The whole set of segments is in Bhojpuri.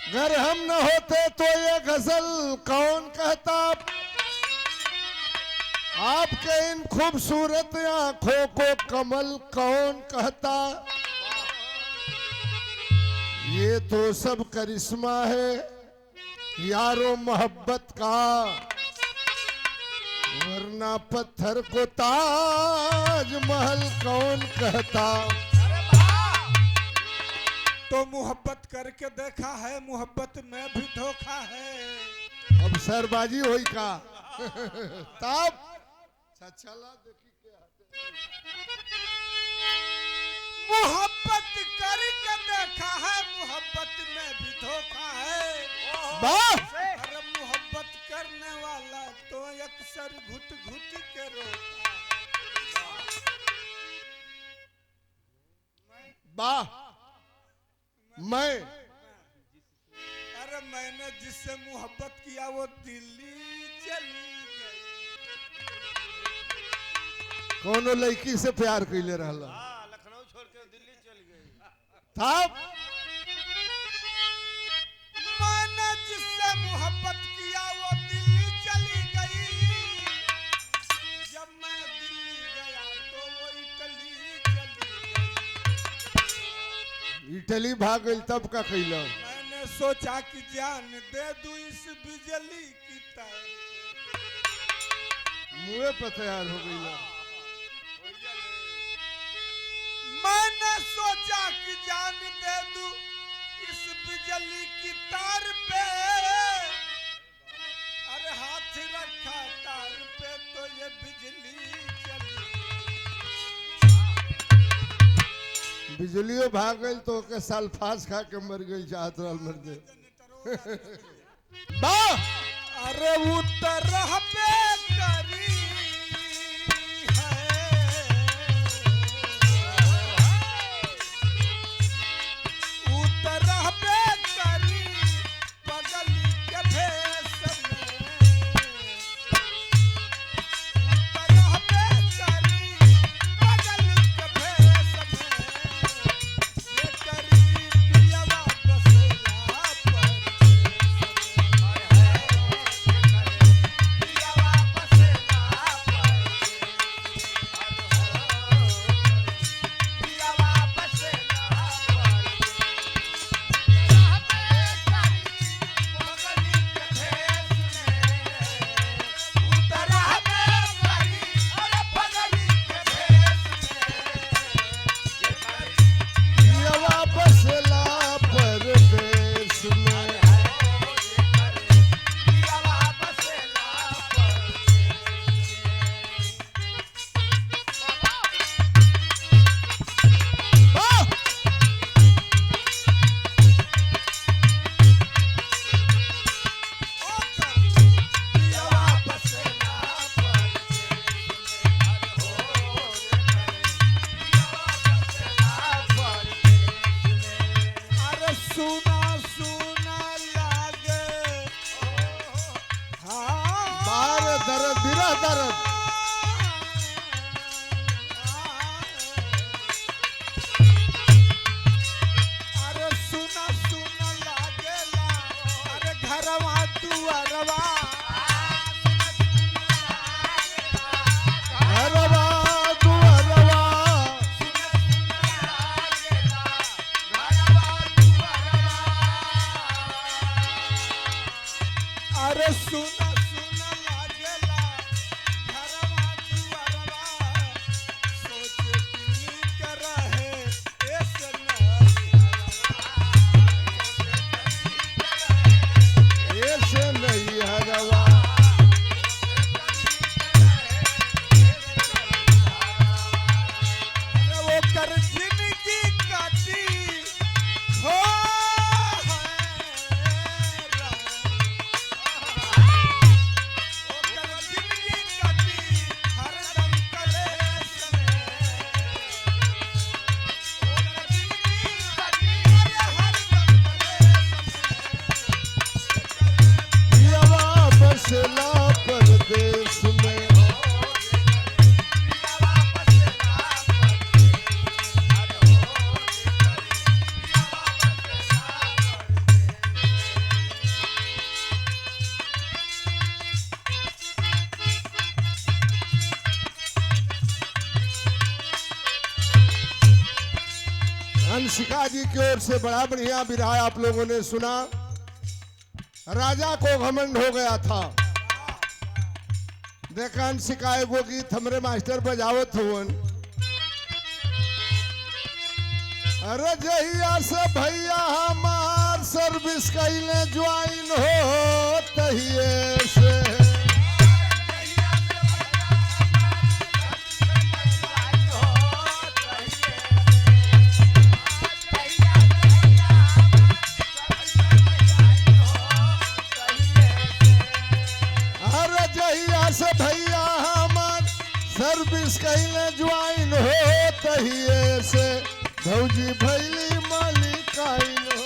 अगर हम न होते तो ये गजल कौन कहता, आपके इन खूबसूरत आंखों को कमल कौन कहता। ये तो सब करिश्मा है यारो मोहब्बत का, वरना पत्थर को ताज महल कौन कहता। तो मोहब्बत करके देखा है, मोहब्बत में भी धोखा है। अब सरबाजी होई का तब चला देखी क्या मोहब्बत करके देखा है, मोहब्बत में भी धोखा है। अरे मोहब्बत करने वाला तो अक्सर घुट घुट के रोता। वाह। मैं अरे मैंने जिससे मोहब्बत किया वो दिल्ली चली गई। कोनो लड़की से प्यार कैले रहला, लखनऊ छोड़ के दिल्ली चल गई। तब मैंने जिससे मोहब्बत किया वो दिल्ली चली गई। जब मैं दिल्ली गया तो वो इटली चली गई। इटली भाग गई तब का कैला। मैंने सोचा कि जान दे दूं इस बिजली की तार मुँह पे तैयार हो गई। मैंने सोचा कि जान दे दूं इस बिजली की तार पे। अरे हाथ रखा तार पे तो ये बिजली चली। बिजलियों भाग गई तो के सल्फास खा के मर गई, चाहत रहल मर दे। वाह। अरे उतर पे करी अंशिका जी की ओर से बड़ा बढ़िया विरह आप लोगों ने सुना। राजा को घमंड हो गया था। देखा अंशिका एगो गीत हमरे मास्टर बजावत हुवन। अरे जहिया से भैया हमार सर्विस कैले ज्वाइन हो तहिए से भैया हमार सर्विस कैले ज्वाइन हो तहिए से भौजी भैली मालिकाइन हो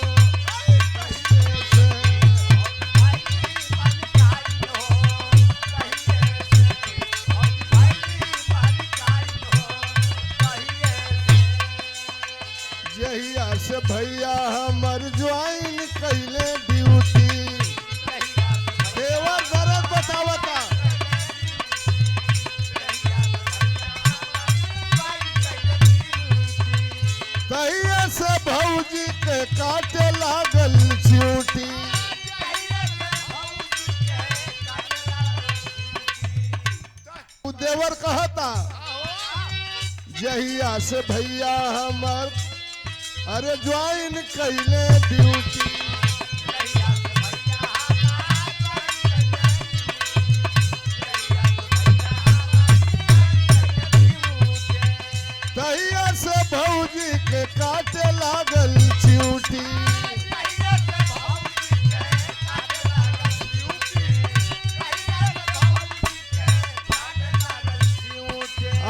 जहिया से भैया हमार ज्वाइन कैले ड्यूटी। देवर दर्द बतावता तहिया से भौजी के काटे लागल चूटी। देवर कहता जहिया से भैया हमार अरे ज्वाइन कैले ड्यूटी। तहिया से भौजी के काटे लागल चूटी।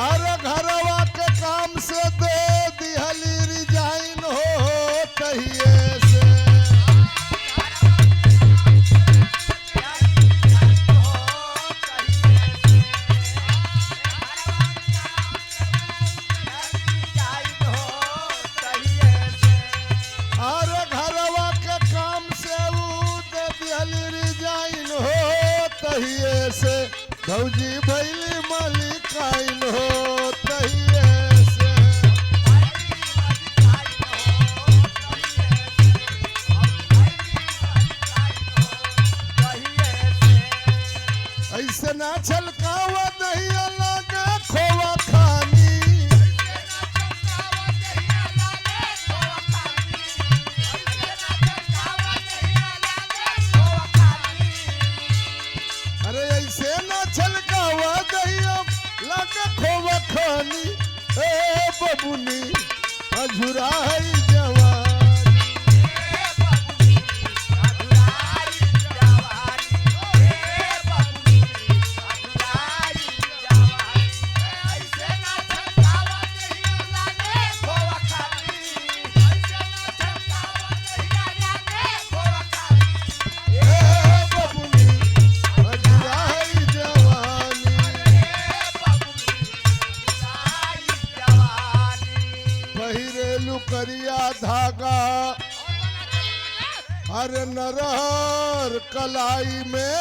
अरे घरवा के काम से दे दिहली रिजाइन हो तहिए से से भौजी भैली मालिकाइन हो तहिए से। ऐसे ना छलकावा दहिया लागे खोवा खानी। अरे ऐसे ना छलकावा दहिया लागे खोवा खानी। ए बबुनी अझुराई जवानी। करिया धागा अरे नरहर कलाई में।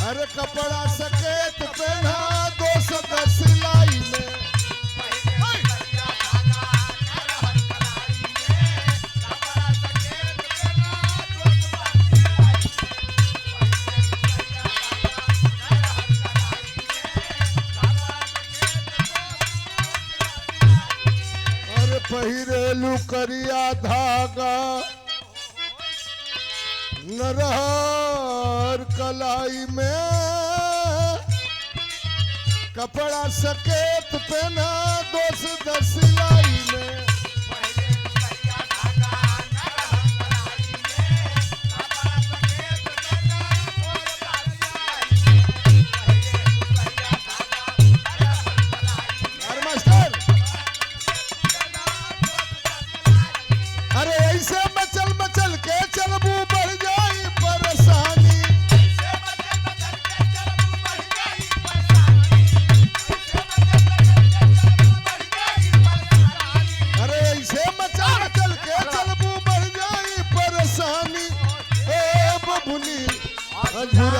अरे कपड़ा सकेत पहना 200 सिलाई में। पहिरेलू करिया धागा नरहर कलाई में। कपड़ा सकेत पहना 210 सिलाई में। अरे ऐसे मचल मचल के चलबू बढ़ जाई परेशानी। अरे ऐसे मचल मचल के चलबू बढ़ जाई परेशानी। ए बबुनी अझुरा